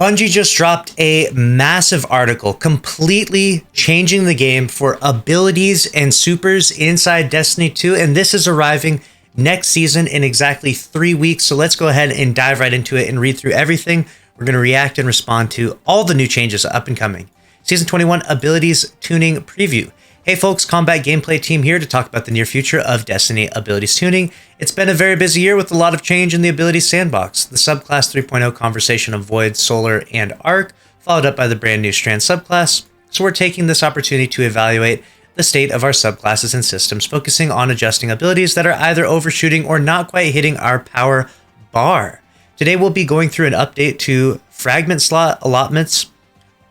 Bungie just dropped a massive article completely changing the game for abilities and supers inside Destiny 2, and this is arriving next season in exactly 3 weeks. So let's go ahead and dive right into it and read through everything. We're going to react and respond to all the new changes up and coming. Season 21 Abilities Tuning Preview. Hey folks, Combat Gameplay Team here to talk about the near future of Destiny Abilities Tuning. It's been a very busy year with a lot of change in the Abilities Sandbox. The Subclass 3.0 conversation of Void, Solar, and Arc, followed up by the brand new Strand subclass. So we're taking this opportunity to evaluate the state of our subclasses and systems, focusing on adjusting abilities that are either overshooting or not quite hitting our power bar. Today we'll be going through an update to Fragment slot allotments,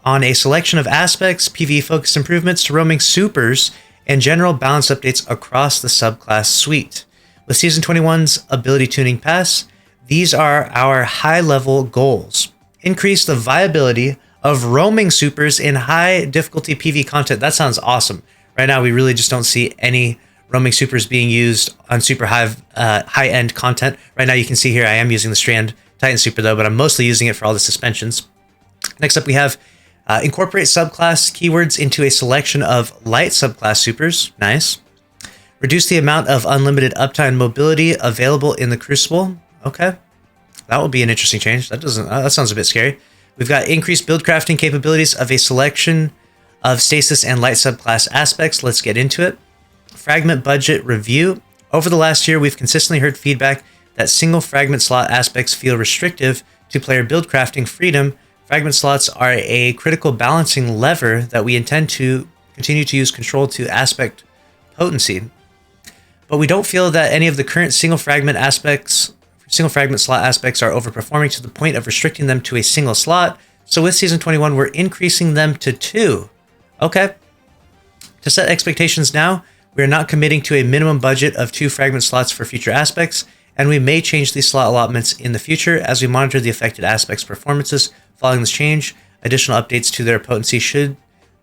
on a selection of aspects, PvE-focused improvements to roaming supers, and general balance updates across the subclass suite. With Season 21's Ability Tuning Pass, these are our high-level goals. Increase the viability of roaming supers in high-difficulty PvE content. That sounds awesome. Right now, we really just don't see any roaming supers being used on super high-end content. Right now, you can see here I am using the Strand Titan Super, though, but I'm mostly using it for all the suspensions. Next up, we have incorporate subclass keywords into a selection of light subclass supers. Nice. Reduce the amount of unlimited uptime mobility available in the Crucible. Okay. That will be an interesting change. That sounds a bit scary. We've got increased build crafting capabilities of a selection of Stasis and light subclass aspects. Let's get into it. Fragment budget review. Over the last year, we've consistently heard feedback that single fragment slot aspects feel restrictive to player build crafting freedom. Fragment slots are a critical balancing lever that we intend to continue to use control to aspect potency. But we don't feel that any of the current single fragment slot aspects are overperforming to the point of restricting them to a single slot. So with Season 21, we're increasing them to 2. Okay. To set expectations now, we are not committing to a minimum budget of 2 fragment slots for future aspects, and we may change these slot allotments in the future as we monitor the affected aspects' performances. Following this change, additional updates to their potency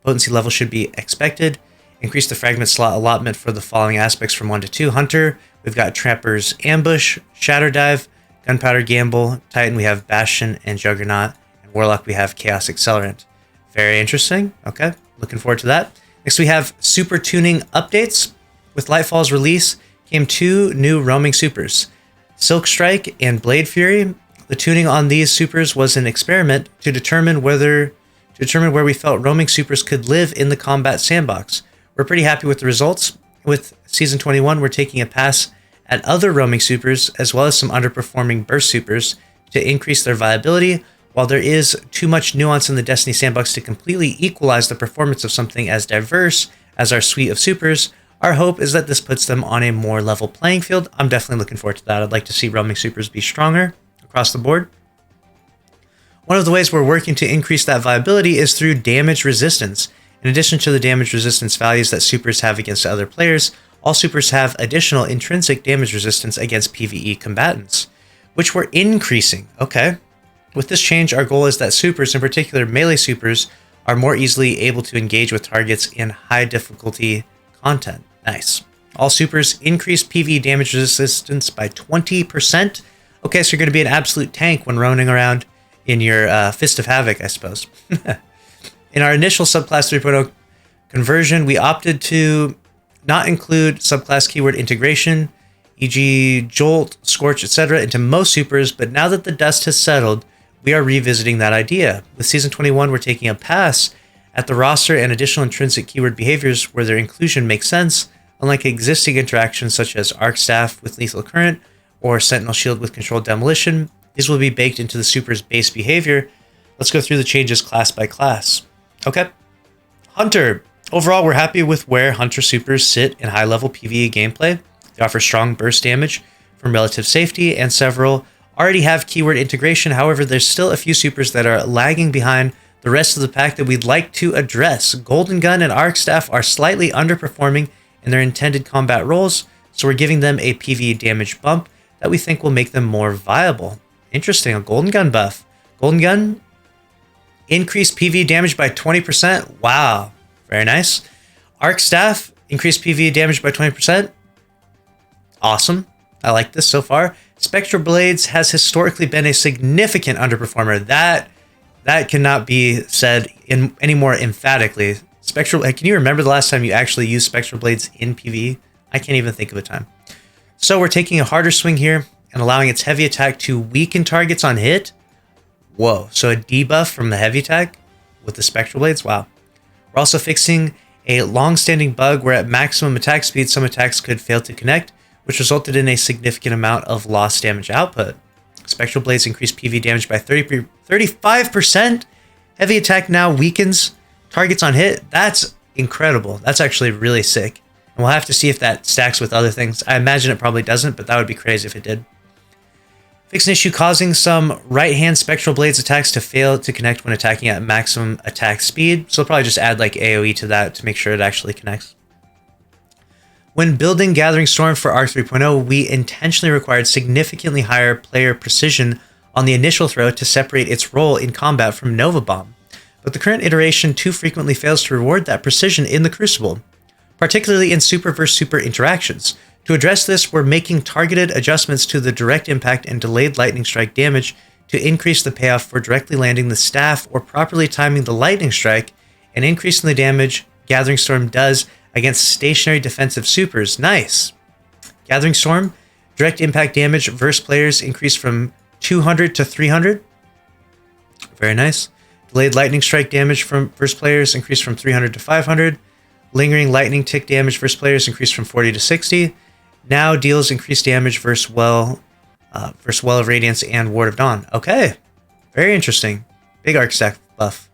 level should be expected. Increase the fragment slot allotment for the following aspects from 1 to 2. Hunter, we've got Trapper's Ambush, Shatter Dive, Gunpowder Gamble. Titan, we have Bastion and Juggernaut. And Warlock, we have Chaos Accelerant. Very interesting. Okay, looking forward to that. Next, we have super tuning updates. With Lightfall's release came 2 new roaming supers, Silk Strike and Blade Fury. The tuning on these supers was an experiment to determine where we felt roaming supers could live in the combat sandbox. We're pretty happy with the results. With Season 21, we're taking a pass at other roaming supers as well as some underperforming burst supers to increase their viability. While there is too much nuance in the Destiny sandbox to completely equalize the performance of something as diverse as our suite of supers, our hope is that this puts them on a more level playing field. I'm definitely looking forward to that. I'd like to see roaming supers be stronger across the board. One of the ways we're working to increase that viability is through damage resistance. In addition to the damage resistance values that supers have against other players, all supers have additional intrinsic damage resistance against PvE combatants, which we're increasing. Okay. With this change, our goal is that supers, in particular melee supers, are more easily able to engage with targets in high difficulty content. Nice. All supers increase PvE damage resistance by 20%. Okay, so you're going to be an absolute tank when roaming around in your Fist of Havoc, I suppose. In our initial Subclass 3.0 conversion, we opted to not include subclass keyword integration, e.g. Jolt, Scorch, etc. into most supers, but now that the dust has settled, we are revisiting that idea. With Season 21, we're taking a pass at the roster and additional intrinsic keyword behaviors where their inclusion makes sense, unlike existing interactions such as Arc Staff with Lethal Current, or Sentinel Shield with Controlled Demolition. These will be baked into the super's base behavior. Let's go through the changes class by class. Okay. Hunter. Overall, we're happy with where Hunter supers sit in high-level PvE gameplay. They offer strong burst damage from relative safety, and several already have keyword integration. However, there's still a few supers that are lagging behind the rest of the pack that we'd like to address. Golden Gun and Arc Staff are slightly underperforming in their intended combat roles, so we're giving them a PvE damage bump that we think will make them more viable. Interesting, a Golden Gun buff. Golden Gun, increased PvE damage by 20%. Wow, very nice. Arc Staff, increased PvE damage by 20%. Awesome, I like this so far. Spectral Blades has historically been a significant underperformer. That That cannot be said any more emphatically. Spectral, can you remember the last time you actually used Spectral Blades in PvE? I can't even think of a time. So we're taking a harder swing here and allowing its heavy attack to weaken targets on hit. Whoa, so a debuff from the heavy attack with the Spectral Blades? Wow. We're also fixing a long-standing bug where at maximum attack speed, some attacks could fail to connect, which resulted in a significant amount of lost damage output. Spectral Blades increase PV damage by 35%. Heavy attack now weakens targets on hit. That's incredible. That's actually really sick. And we'll have to see if that stacks with other things. I imagine it probably doesn't, but that would be crazy if it did. Fix an issue causing some right-hand Spectral Blades attacks to fail to connect when attacking at maximum attack speed. So they'll probably just add like AoE to that to make sure it actually connects. When building Gathering Storm for Arc 3.0, we intentionally required significantly higher player precision on the initial throw to separate its role in combat from Nova Bomb. But the current iteration too frequently fails to reward that precision in the Crucible, particularly in super versus super interactions. To address this, we're making targeted adjustments to the direct impact and delayed lightning strike damage to increase the payoff for directly landing the staff or properly timing the lightning strike and increasing the damage Gathering Storm does against stationary defensive supers. Nice. Gathering Storm, direct impact damage versus players increased from 200 to 300. Very nice. Delayed lightning strike damage from versus players increased from 300 to 500. Lingering lightning tick damage versus players increased from 40 to 60. Now deals increased damage versus Well of Radiance and Ward of Dawn. Okay, very interesting. Big arc stack buff.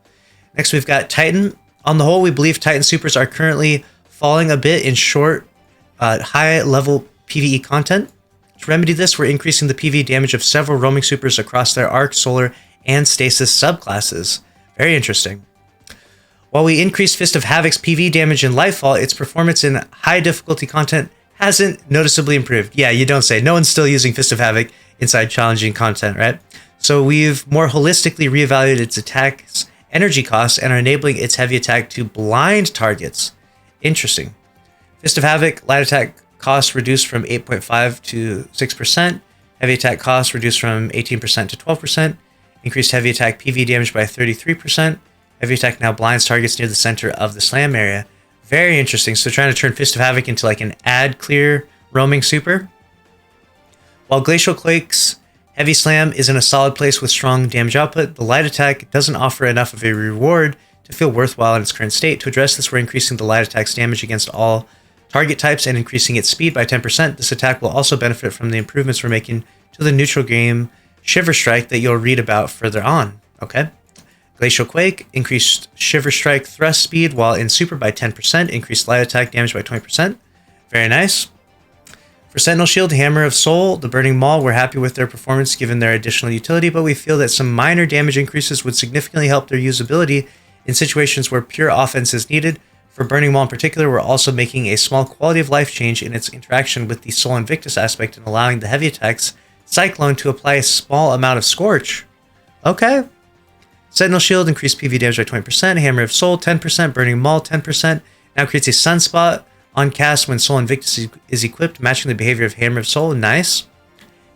Next we've got Titan. On the whole, we believe Titan supers are currently falling a bit in short, high-level PvE content. To remedy this, we're increasing the PvE damage of several roaming supers across their Arc, Solar, and Stasis subclasses. Very interesting. While we increased Fist of Havoc's PvE damage in Lightfall, its performance in high difficulty content hasn't noticeably improved. Yeah, you don't say. No one's still using Fist of Havoc inside challenging content, right? So we've more holistically reevaluated its attack's energy costs and are enabling its heavy attack to blind targets. Interesting. Fist of Havoc, light attack costs reduced from 8.5 to 6%. Heavy attack costs reduced from 18% to 12%. Increased heavy attack PV damage by 33%. Heavy attack now blinds targets near the center of the slam area. Very interesting. So trying to turn Fist of Havoc into like an ad clear roaming super. While Glacial Quake's heavy slam is in a solid place with strong damage output, the light attack doesn't offer enough of a reward to feel worthwhile in its current state. To address this, we're increasing the light attack's damage against all target types and increasing its speed by 10%. This attack will also benefit from the improvements we're making to the neutral game Shiver Strike that you'll read about further on. Okay. Glacial Quake increased Shiver Strike thrust speed while in super by 10%, increased light attack damage by 20%. Very nice. For Sentinel Shield, Hammer of Soul, the Burning Maul, we're happy with their performance given their additional utility, but we feel that some minor damage increases would significantly help their usability in situations where pure offense is needed. For Burning Maul in particular, we're also making a small quality of life change in its interaction with the Soul Invictus aspect and allowing the heavy attacks Cyclone to apply a small amount of Scorch. Okay. Sentinel Shield increased PV damage by 20%, Hammer of Soul 10%, Burning Maul 10%, now creates a Sunspot on cast when Soul Invictus is equipped, matching the behavior of Hammer of Soul. Nice.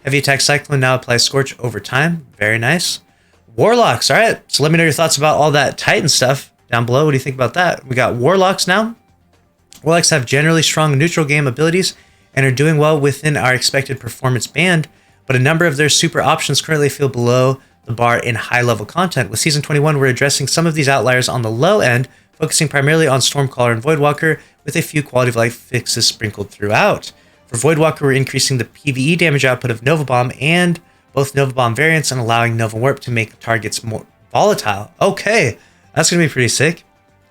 Heavy attack Cyclone now applies Scorch over time. Very nice. Warlocks. All right. So let me know your thoughts about all that Titan stuff down below. What do you think about that? We got Warlocks now. Warlocks have generally strong neutral game abilities and are doing well within our expected performance band, but a number of their super options currently feel below the bar in high-level content. With Season 21, we're addressing some of these outliers on the low end, focusing primarily on Stormcaller and Voidwalker, with a few quality of life fixes sprinkled throughout. For Voidwalker, we're increasing the PvE damage output of Nova Bomb and both Nova Bomb variants and allowing Nova Warp to make targets more volatile. Okay, that's going to be pretty sick.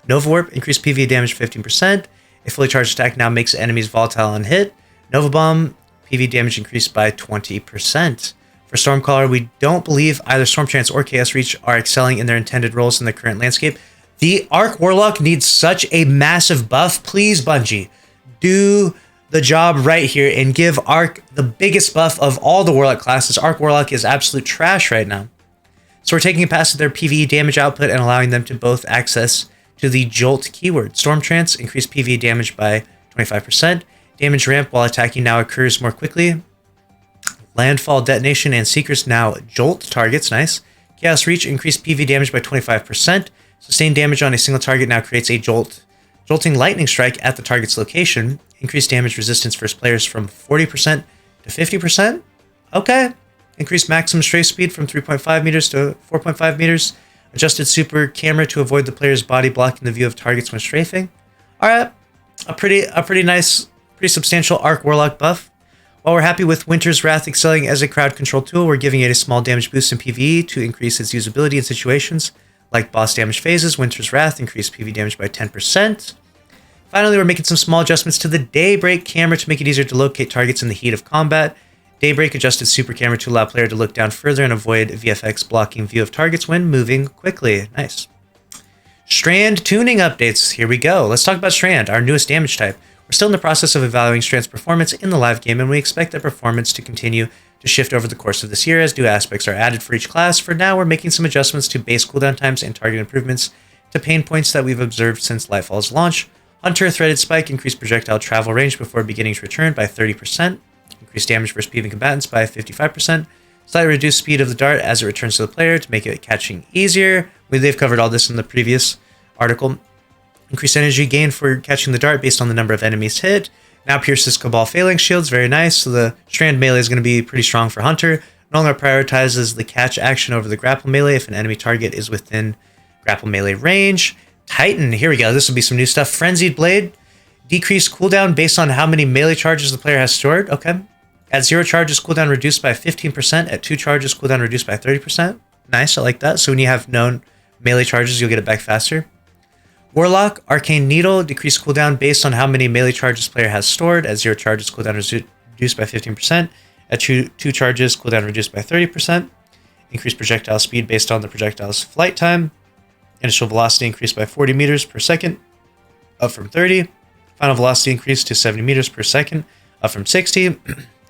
Nova Warp, increased PvE damage 15%. A fully charged attack now makes enemies volatile on hit. Nova Bomb, PvE damage increased by 20%. For Stormcaller, we don't believe either Storm Chance or Chaos Reach are excelling in their intended roles in the current landscape. The Arc Warlock needs such a massive buff. Please, Bungie, do the job right here and give Arc the biggest buff of all the Warlock classes. Arc Warlock is absolute trash right now. So we're taking it past their PvE damage output and allowing them to both access to the Jolt keyword. Storm Trance, increased PvE damage by 25%. Damage ramp while attacking now occurs more quickly. Landfall Detonation and Seekers now Jolt targets. Nice. Chaos Reach increased PV damage by 25%. Sustained damage on a single target now creates a jolting lightning strike at the target's location. Increased damage resistance for players from 40% to 50%. Okay. Increased maximum strafe speed from 3.5 meters to 4.5 meters. Adjusted super camera to avoid the player's body blocking the view of targets when strafing. All right, a pretty nice, pretty substantial Arc Warlock buff. While we're happy with Winter's Wrath excelling as a crowd control tool, we're giving it a small damage boost in PvE to increase its usability in situations like boss damage phases. Winter's Wrath increased PvE damage by 10%. Finally, we're making some small adjustments to the Daybreak camera to make it easier to locate targets in the heat of combat. Daybreak adjusted super camera to allow player to look down further and avoid VFX blocking view of targets when moving quickly. Nice. Strand tuning updates. Here we go. Let's talk about Strand, our newest damage type. We're still in the process of evaluating Strand's performance in the live game, and we expect that performance to continue to shift over the course of this year as new aspects are added for each class. For now, we're making some adjustments to base cooldown times and target improvements to pain points that we've observed since Lightfall's launch. Hunter Threaded Spike increased projectile travel range before beginning to return by 30%. Increased damage versus PvP combatants by 55%. Slightly reduced speed of the dart as it returns to the player to make it catching easier. They've covered all this in the previous article. Increased energy gain for catching the dart based on the number of enemies hit. Now pierces Cabal Phalanx shields. Very nice. So the Strand melee is going to be pretty strong for Hunter. No longer prioritizes the catch action over the grapple melee if an enemy target is within grapple melee range. Titan. Here we go. This will be some new stuff. Frenzied Blade. Decreased cooldown based on how many melee charges the player has stored. Okay. At 0 charges, cooldown reduced by 15%. At 2 charges, cooldown reduced by 30%. Nice, I like that. So when you have known melee charges, you'll get it back faster. Warlock, Arcane Needle, decreased cooldown based on how many melee charges player has stored. At 0 charges, cooldown reduced by 15%. At 2 charges, cooldown reduced by 30%. Increased projectile speed based on the projectile's flight time. Initial velocity increased by 40 meters per second, up from 30. Final velocity increased to 70 meters per second, up from 60.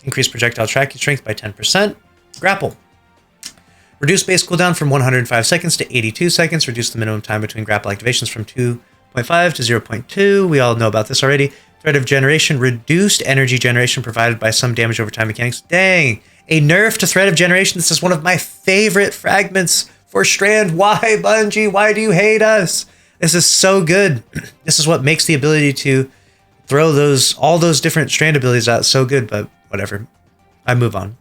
Increased projectile tracking strength by 10%. Grapple. Reduce base cooldown from 105 seconds to 82 seconds. Reduce the minimum time between grapple activations from 2.5 to 0.2. We all know about this already. Threat of generation. Reduced energy generation provided by some damage over time mechanics. Dang. A nerf to threat of generation. This is one of my favorite fragments for Strand. Why, Bungie? Why do you hate us? This is so good. This is what makes the ability to throw all those different Strand abilities out so good, but whatever. I move on.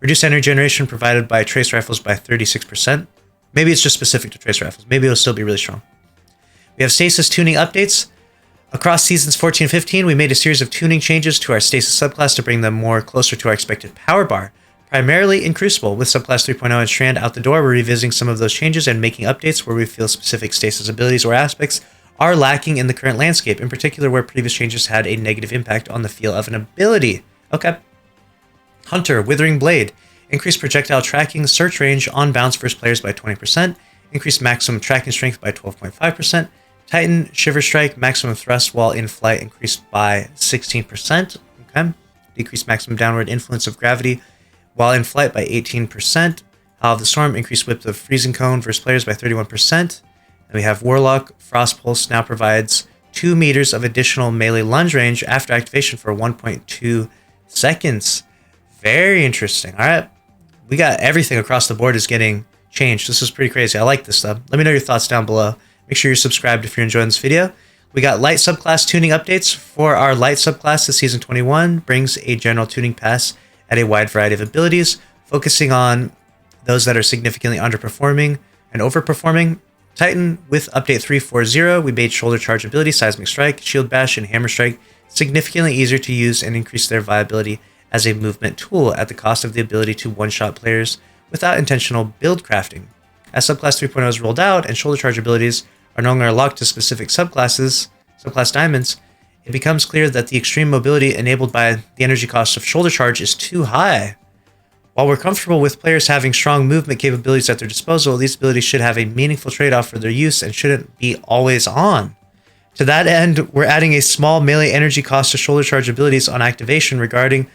Reduce energy generation provided by trace rifles by 36%. Maybe it's just specific to trace rifles. Maybe it'll still be really strong. We have Stasis tuning updates. Across seasons 14 and 15, we made a series of tuning changes to our Stasis subclass to bring them more closer to our expected power bar. Primarily in Crucible, with Subclass 3.0 and Strand out the door, we're revisiting some of those changes and making updates where we feel specific Stasis abilities or aspects are lacking in the current landscape, in particular where previous changes had a negative impact on the feel of an ability. Okay. Hunter, Withering Blade. Increased projectile tracking, search range on bounce versus players by 20%. Increased maximum tracking strength by 12.5%. Titan, Shiver Strike, maximum thrust while in flight increased by 16%. Okay. Decreased maximum downward influence of gravity while in flight by 18%. Howl of the Storm, increased width of Freezing Cone versus players by 31%. And we have Warlock, Frost Pulse now provides 2 meters of additional melee lunge range after activation for 1.2 seconds. Very interesting. All right. We got everything across the board is getting changed. This is pretty crazy. I like this stuff. Let me know your thoughts down below. Make sure you're subscribed if you're enjoying this video. We got light subclass tuning updates for our light subclass this season 21. Brings a general tuning pass at a wide variety of abilities, focusing on those that are significantly underperforming and overperforming. Titan, with update 3.40, we made shoulder charge ability, seismic strike, shield bash, and hammer strike significantly easier to use and increase their viability as a movement tool at the cost of the ability to one-shot players without intentional build crafting. As Subclass 3.0 is rolled out and shoulder charge abilities are no longer locked to specific subclasses, subclass diamonds, it becomes clear that the extreme mobility enabled by the energy cost of shoulder charge is too high. While we're comfortable with players having strong movement capabilities at their disposal, these abilities should have a meaningful trade-off for their use and shouldn't be always on. To that end, we're adding a small melee energy cost to shoulder charge abilities on activation regarding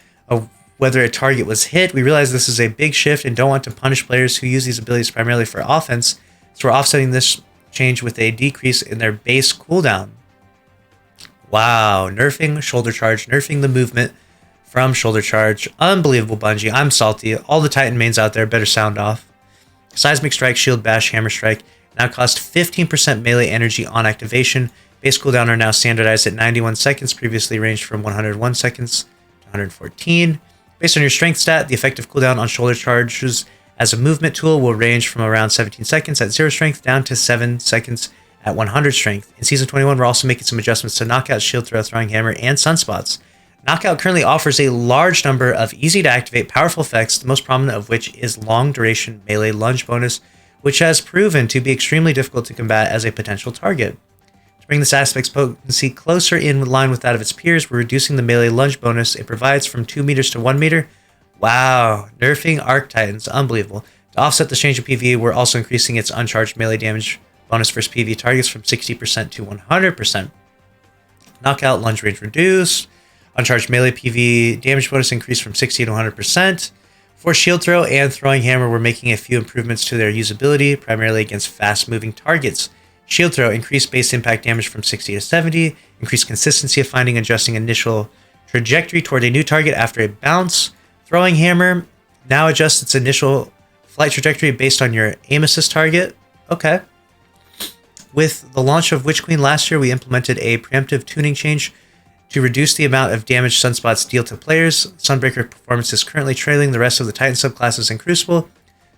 whether a target was hit. We realize this is a big shift and don't want to punish players who use these abilities primarily for offense, so we're offsetting this change with a decrease in their base cooldown. Wow, nerfing shoulder charge, nerfing the movement from shoulder charge. Unbelievable, Bungie. I'm salty. All the Titan mains out there better sound off. Seismic Strike, Shield Bash, Hammer Strike now cost 15% melee energy on activation. Base cooldown are now standardized at 91 seconds, previously ranged from 101 seconds to 114. Based on your strength stat, the effective cooldown on shoulder charges as a movement tool will range from around 17 seconds at 0 strength down to 7 seconds at 100 strength. In Season 21, we're also making some adjustments to Knockout, Shield Throw, Throwing Hammer, and Sunspots. Knockout currently offers a large number of easy-to-activate powerful effects, the most prominent of which is long-duration melee lunge bonus, which has proven to be extremely difficult to combat as a potential target. To bring this aspect's potency closer in line with that of its peers, we're reducing the melee lunge bonus it provides from 2 meters to 1 meter. Wow, nerfing Arc Titans, unbelievable. To offset the change in PvE, we're also increasing its uncharged melee damage bonus versus PvE targets from 60% to 100%. Knockout, lunge range reduced. Uncharged melee PvE damage bonus increased from 60 to 100%. For Shield Throw and Throwing Hammer, we're making a few improvements to their usability, primarily against fast-moving targets. Shield Throw increased base impact damage from 60 to 70, increased consistency of finding and adjusting initial trajectory toward a new target after a bounce. Throwing Hammer now adjusts its initial flight trajectory based on your aim assist target. Okay. With the launch of Witch Queen last year, we implemented a preemptive tuning change to reduce the amount of damage Sunspots deal to players. Sunbreaker performance is currently trailing the rest of the Titan subclasses in Crucible.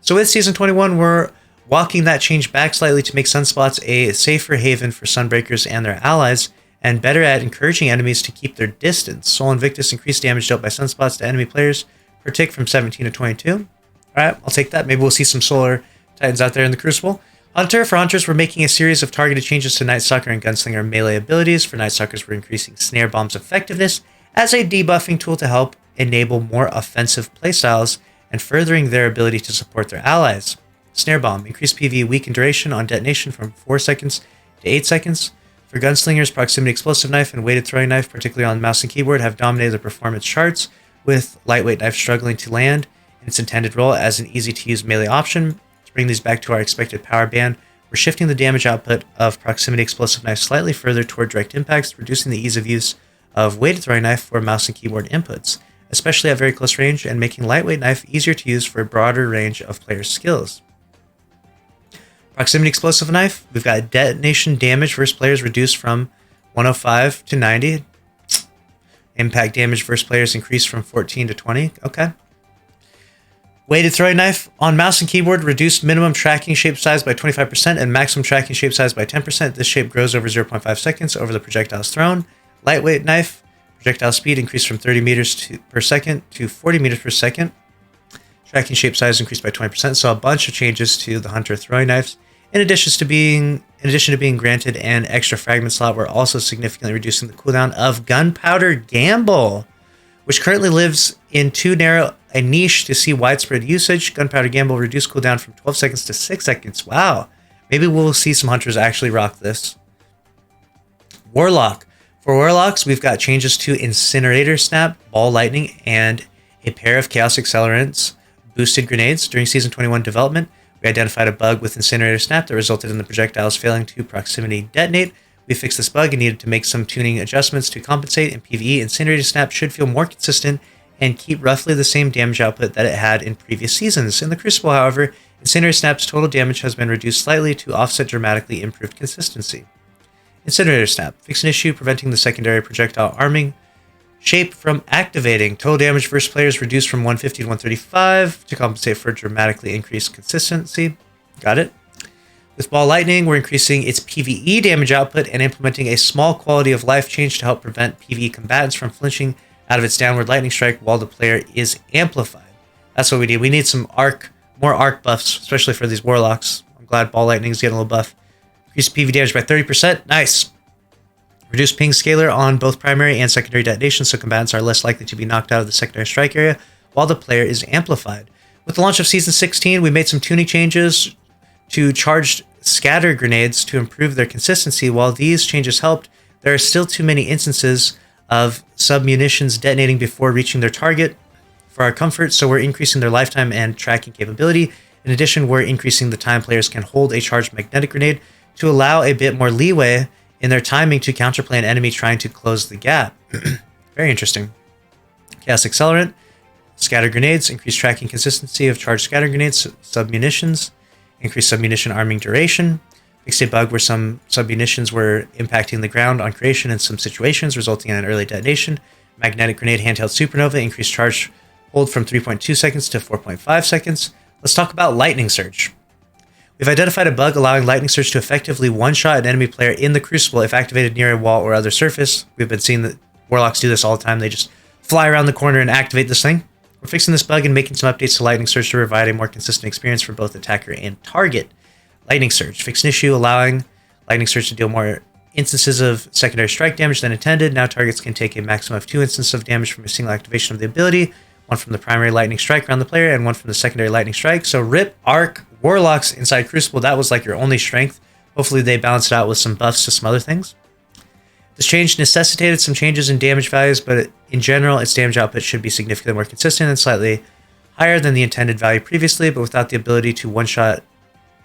So with Season 21, we're walking that change back slightly to make Sunspots a safer haven for Sunbreakers and their allies, and better at encouraging enemies to keep their distance. Soul Invictus increased damage dealt by Sunspots to enemy players per tick from 17 to 22. Alright, I'll take that. Maybe we'll see some Solar Titans out there in the Crucible. Hunter, for Hunters, we're making a series of targeted changes to Night Stalker and Gunslinger melee abilities. For Night Stalkers, we're increasing Snare Bomb's effectiveness as a debuffing tool to help enable more offensive playstyles and furthering their ability to support their allies. Snare Bomb, increased PvE weakened duration on detonation from 4 seconds to 8 seconds. For Gunslingers, Proximity Explosive Knife and Weighted Throwing Knife, particularly on mouse and keyboard, have dominated the performance charts, with Lightweight Knife struggling to land in its intended role as an easy-to-use melee option. To bring these back to our expected power band, we're shifting the damage output of Proximity Explosive Knife slightly further toward direct impacts, reducing the ease of use of Weighted Throwing Knife for mouse and keyboard inputs, especially at very close range, and making Lightweight Knife easier to use for a broader range of player skills. Proximity Explosive Knife, we've got detonation damage versus players reduced from 105 to 90. Impact damage versus players increased from 14 to 20. Okay. Weighted Throwing Knife, on mouse and keyboard, reduced minimum tracking shape size by 25% and maximum tracking shape size by 10%. This shape grows over 0.5 seconds over the projectiles thrown. Lightweight Knife, projectile speed increased from 30 meters per second to 40 meters per second. Tracking shape size increased by 20%, so a bunch of changes to the Hunter throwing knives. In addition to being granted an extra fragment slot, we're also significantly reducing the cooldown of Gunpowder Gamble, which currently lives in too narrow a niche to see widespread usage. Gunpowder Gamble reduced cooldown from 12 seconds to 6 seconds. Wow. Maybe we'll see some hunters actually rock this. Warlock. For Warlocks, we've got changes to Incinerator Snap, Ball Lightning, and a pair of Chaos Accelerants boosted grenades. During Season 21 development, we identified a bug with Incinerator Snap that resulted in the projectiles failing to proximity detonate. We fixed this bug and needed to make some tuning adjustments to compensate. In PvE, Incinerator Snap should feel more consistent and keep roughly the same damage output that it had in previous seasons. In the Crucible, however, Incinerator Snap's total damage has been reduced slightly to offset dramatically improved consistency. Incinerator Snap, fix an issue preventing the secondary projectile arming shape from activating. Total damage versus players reduced from 150 to 135 to compensate for dramatically increased consistency. Got it. With Ball Lightning, we're increasing its PvE damage output and implementing a small quality of life change to help prevent PvE combatants from flinching out of its downward lightning strike while the player is amplified. That's what we need. We need some more arc buffs, especially for these Warlocks. I'm glad Ball Lightning is getting a little buff. Increase PvE damage by 30%. Nice. Reduce ping scalar on both primary and secondary detonations, so combatants are less likely to be knocked out of the secondary strike area while the player is amplified. With the launch of Season 16, we made some tuning changes to charged scatter grenades to improve their consistency. While these changes helped, there are still too many instances of sub-munitions detonating before reaching their target for our comfort, so we're increasing their lifetime and tracking capability. In addition, we're increasing the time players can hold a charged magnetic grenade to allow a bit more leeway in their timing to counterplay an enemy trying to close the gap. Very interesting. Chaos Accelerant, scatter grenades, increased tracking consistency of charged scatter grenades, sub-munitions. increased submunition arming duration, fixed a bug where some submunitions were impacting the ground on creation in some situations, resulting in an early detonation. Magnetic grenade handheld supernova increased charge hold from 3.2 seconds to 4.5 seconds. Let's talk about lightning surge. We've identified a bug allowing lightning surge to effectively one-shot an enemy player in the Crucible if activated near a wall or other surface. We've been seeing that Warlocks do this all the time. They just fly around the corner and activate this thing. We're fixing this bug and making some updates to lightning surge to provide a more consistent experience for both attacker and target. Lightning surge. Fixed an issue allowing lightning surge to deal more instances of secondary strike damage than intended. Now targets can take a maximum of 2 instances of damage from a single activation of the ability. One from the primary lightning strike around the player and one from the secondary lightning strike. So rip, arc, Warlocks inside Crucible, that was like your only strength. Hopefully they balance it out with some buffs to some other things. This change necessitated some changes in damage values, but in general, its damage output should be significantly more consistent and slightly higher than the intended value previously, but without the ability to one-shot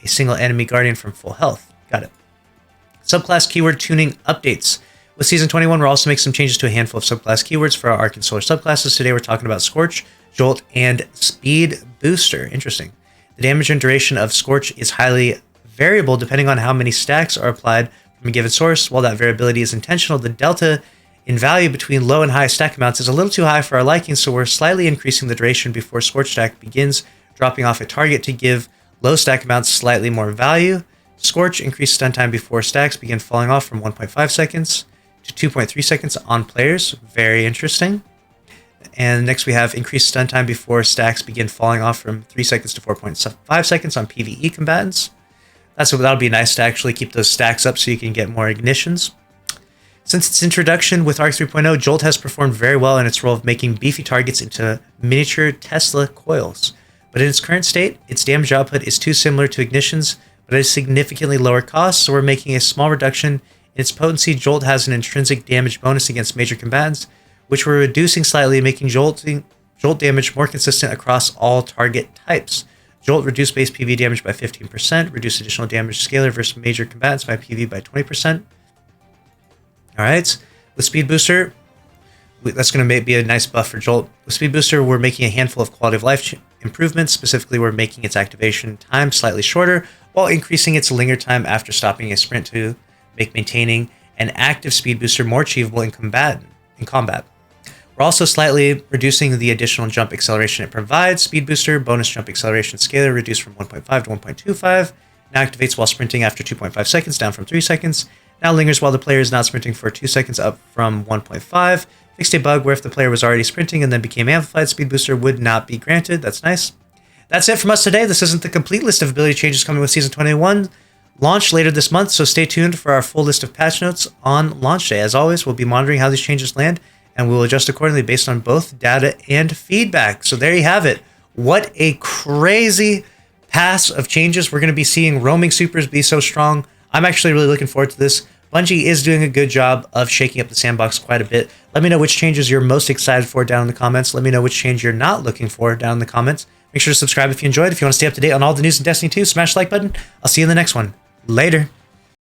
a single enemy guardian from full health. Got it. Subclass keyword tuning updates. With Season 21, we're also making some changes to a handful of subclass keywords for our Arc and Solar subclasses. Today, we're talking about Scorch, Jolt, and Speed Booster. Interesting. The damage and duration of Scorch is highly variable depending on how many stacks are applied from a given source. While that variability is intentional, the delta in value between low and high stack amounts is a little too high for our liking, so we're slightly increasing the duration before Scorch stack begins dropping off a target to give low stack amounts slightly more value. Scorch increased stun time before stacks begin falling off from 1.5 seconds to 2.3 seconds on players. Very interesting. And next we have increased stun time before stacks begin falling off from 3 seconds to 4.5 seconds on PvE combatants. That'll be nice to actually keep those stacks up so you can get more ignitions. Since its introduction with Arc 3.0, Jolt has performed very well in its role of making beefy targets into miniature Tesla coils. But in its current state, its damage output is too similar to Ignition's, but at a significantly lower cost, so we're making a small reduction in its potency. Jolt has an intrinsic damage bonus against major combatants, which we're reducing slightly, making Jolt damage more consistent across all target types. Jolt reduced base PV damage by 15%, reduced additional damage scalar versus major combatants by PV by 20%. Alright, with Speed Booster, that's going to be a nice buff for Jolt. With Speed Booster, we're making a handful of quality of life improvements. Specifically, we're making its activation time slightly shorter, while increasing its linger time after stopping a sprint to make maintaining an active Speed Booster more achievable in combat. We're also slightly reducing the additional jump acceleration it provides. Speed Booster, bonus jump acceleration scalar reduced from 1.5 to 1.25. Now activates while sprinting after 2.5 seconds, down from 3 seconds. Now lingers while the player is not sprinting for 2 seconds, up from 1.5. Fixed a bug where if the player was already sprinting and then became amplified, Speed Booster would not be granted. That's nice. That's it from us today. This isn't the complete list of ability changes coming with Season 21. Launch later this month, so stay tuned for our full list of patch notes on launch day. As always, we'll be monitoring how these changes land, and we will adjust accordingly based on both data and feedback. So there you have it. What a crazy pass of changes. We're going to be seeing roaming supers be so strong. I'm actually really looking forward to this. Bungie is doing a good job of shaking up the sandbox quite a bit. Let me know which changes you're most excited for down in the comments. Let me know which change you're not looking for down in the comments. Make sure to subscribe if you enjoyed. If you want to stay up to date on all the news in Destiny 2, smash the like button. I'll see you in the next one. Later.